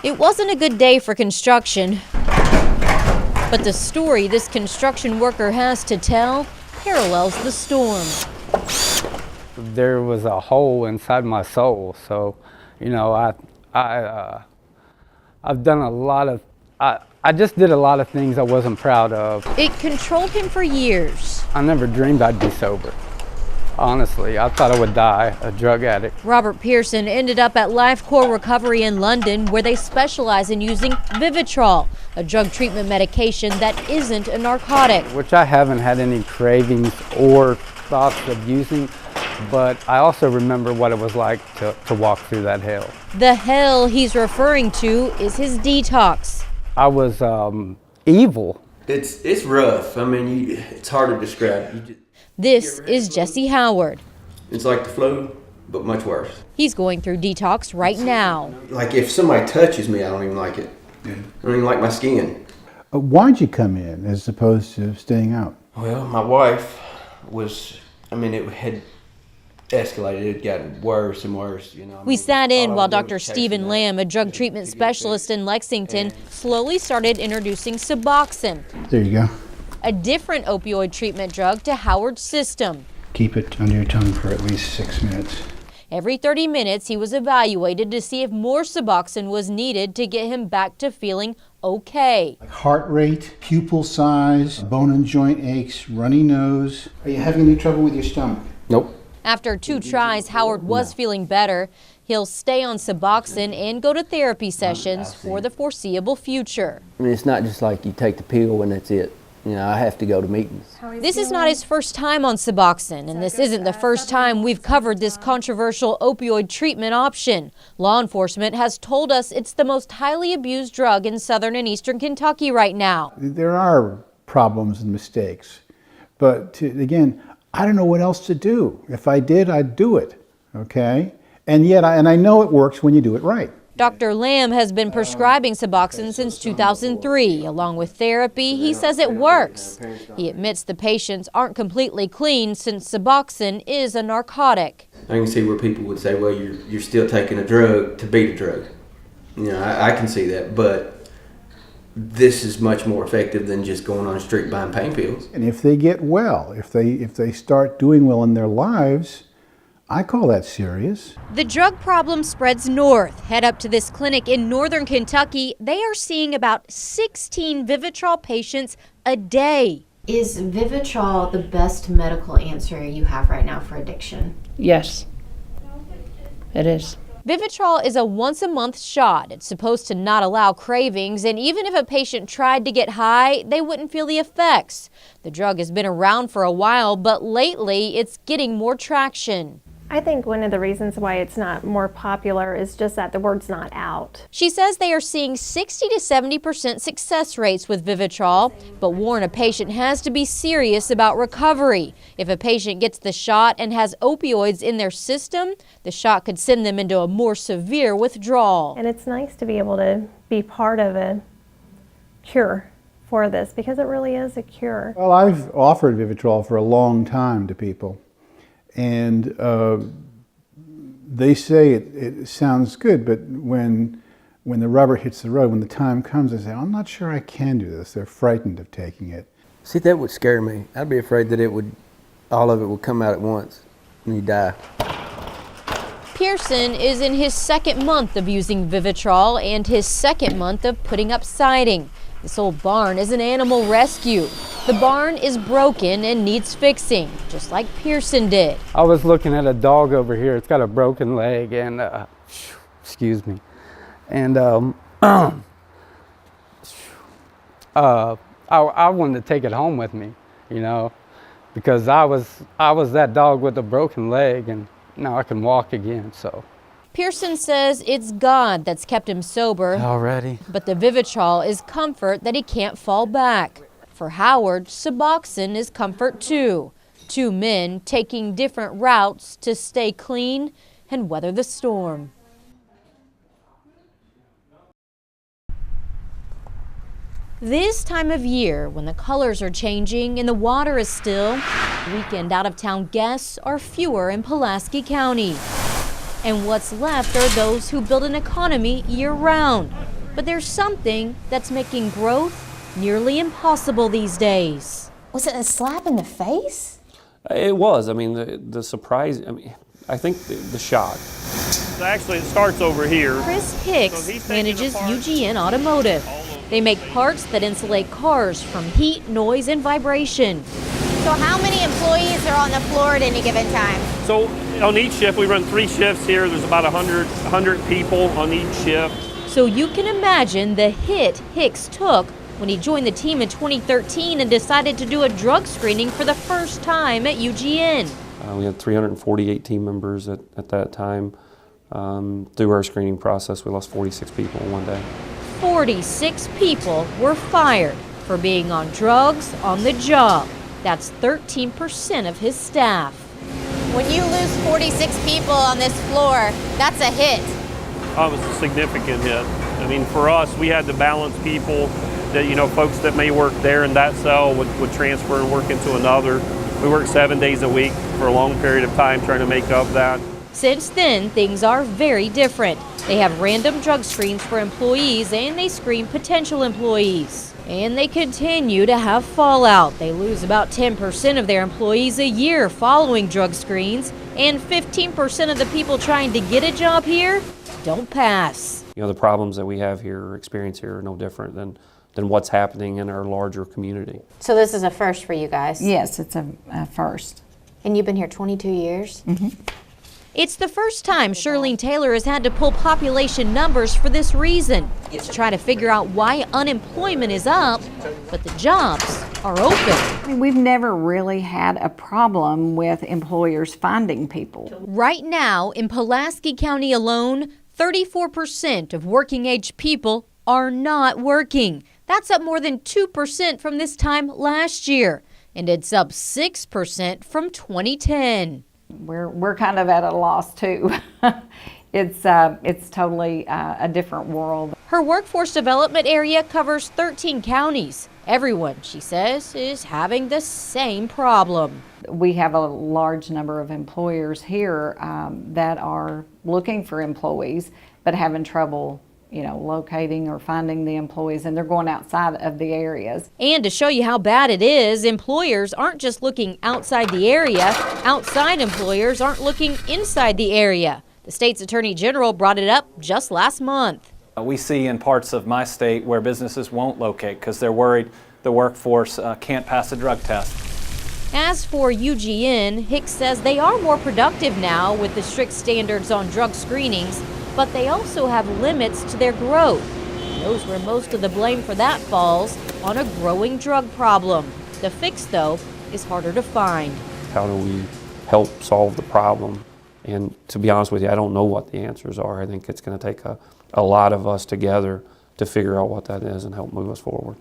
It wasn't a good day for construction, but the story this construction worker has to tell parallels the storm. There was a hole inside my soul, so I've done a lot of, I just did a lot of things I wasn't proud of. It controlled him for years. I never dreamed I'd be sober. Honestly, I thought I would die, a drug addict. Robert Pearson ended up at LifeCore Recovery in London, where they specialize in using Vivitrol, a drug treatment medication that isn't a narcotic. Which I haven't had any cravings or thoughts of using, but I also remember what it was like to walk through that hell. The hell he's referring to is his detox. I was evil. It's rough. I mean, it's hard to describe. This is Jesse Howard. It's like the flu, but much worse. He's going through detox right now. Like if somebody touches me, I don't even like it. I don't even like my skin. Why'd you come in as opposed to staying out? Well, my wife was, it had escalated. It had gotten worse and worse, We sat in while Dr. Stephen Lamb, a drug treatment specialist in Lexington, slowly started introducing Suboxone. There you go. A different opioid treatment drug to Howard's system. Keep it under your tongue for at least 6 minutes. Every 30 minutes, he was evaluated to see if more Suboxone was needed to get him back to feeling okay. Heart rate, pupil size, bone and joint aches, runny nose. Are you having any trouble with your stomach? Nope. After 2 tries, Howard was feeling better. He'll stay on Suboxone and go to therapy sessions for the foreseeable future. It's not just like you take the pill and that's it. I have to go to meetings. This is not his first time on Suboxone, and this isn't the first time we've covered this controversial opioid treatment option. Law enforcement has told us it's the most highly abused drug in southern and eastern Kentucky right now. There are problems and mistakes, but again, I don't know what else to do. If I did, I'd do it, okay? And yet, I know it works when you do it right. Dr. Lamb has been prescribing Suboxone since 2003. Along with therapy, he says it works. He admits the patients aren't completely clean since Suboxone is a narcotic. I can see where people would say, well, you're still taking a drug to beat a drug. I can see that, but this is much more effective than just going on the street buying pain pills. And if they get well, if they start doing well in their lives, I call that serious. The drug problem spreads north. Head up to this clinic in northern Kentucky. They are seeing about 16 Vivitrol patients a day. Is Vivitrol the best medical answer you have right now for addiction? Yes, it is. Vivitrol is a once-a-month shot. It's supposed to not allow cravings, and even if a patient tried to get high, they wouldn't feel the effects. The drug has been around for a while, but lately it's getting more traction. I think one of the reasons why it's not more popular is just that the word's not out. She says they are seeing 60 to 70% success rates with Vivitrol, but warn a patient has to be serious about recovery. If a patient gets the shot and has opioids in their system, the shot could send them into a more severe withdrawal. And it's nice to be able to be part of a cure for this, because it really is a cure. Well, I've offered Vivitrol for a long time to people. And they say it sounds good, but when the rubber hits the road, when the time comes, they say, I'm not sure I can do this. They're frightened of taking it. See, that would scare me. I'd be afraid that all of it would come out at once and you die. Pearson is in his 2nd month of using Vivitrol and his 2nd month of putting up siding. This old barn is an animal rescue. The barn is broken and needs fixing, just like Pearson did. I was looking at a dog over here. It's got a broken leg and, excuse me. And I wanted to take it home with me, because I was that dog with a broken leg, and now I can walk again, so. Pearson says it's God that's kept him sober. Already. But the Vivitrol is comfort that he can't fall back. For Howard, Suboxone is comfort too. 2 men taking different routes to stay clean and weather the storm. This time of year, when the colors are changing and the water is still, weekend out-of-town guests are fewer in Pulaski County. And what's left are those who build an economy year-round. But there's something that's making growth nearly impossible these days. Was it a slap in the face? It was. I mean, the surprise, I think the shock. Actually, it starts over here. Chris Hicks manages UGN Automotive. They make parts that insulate cars from heat, noise, and vibration. So how many employees are on the floor at any given time? So on each shift, we run 3 shifts here. There's about 100 people on each shift. So you can imagine the hit Hicks took when he joined the team in 2013 and decided to do a drug screening for the first time at UGN. We had 348 team members at that time. Through our screening process, we lost 46 people in one day. 46 people were fired for being on drugs on the job. That's 13% of his staff. When you lose 46 people on this floor, that's a hit. It was a significant hit. I mean, for us, we had to balance people that, folks that may work there in that cell would transfer and work into another. We worked 7 days a week for a long period of time trying to make up that. Since then, things are very different. They have random drug screens for employees and they screen potential employees. And they continue to have fallout. They lose about 10% of their employees a year following drug screens, and 15% of the people trying to get a job here don't pass. The problems that we have here or experience here are no different than what's happening in our larger community. So this is a first for you guys. Yes, it's a first. And you've been here 22 years? Mm-hmm. It's the first time Shirlene Taylor has had to pull population numbers for this reason, to try to figure out why unemployment is up, but the jobs are open. We've never really had a problem with employers finding people. Right now, in Pulaski County alone, 34% of working-age people are not working. That's up more than 2% from this time last year, and it's up 6% from 2010. We're kind of at a loss too. It's totally a different world. Her workforce development area covers 13 counties. Everyone, she says, is having the same problem. We have a large number of employers here that are looking for employees, but having trouble locating or finding the employees, and they're going outside of the areas. And to show you how bad it is, employers aren't just looking outside the area. Outside employers aren't looking inside the area. The state's attorney general brought it up just last month. We see in parts of my state where businesses won't locate because they're worried the workforce can't pass a drug test. As for UGN, Hicks says they are more productive now with the strict standards on drug screenings, but they also have limits to their growth. He knows where most of the blame for that falls, on a growing drug problem. The fix, though, is harder to find. How do we help solve the problem? And to be honest with you, I don't know what the answers are. I think it's going to take a lot of us together to figure out what that is and help move us forward.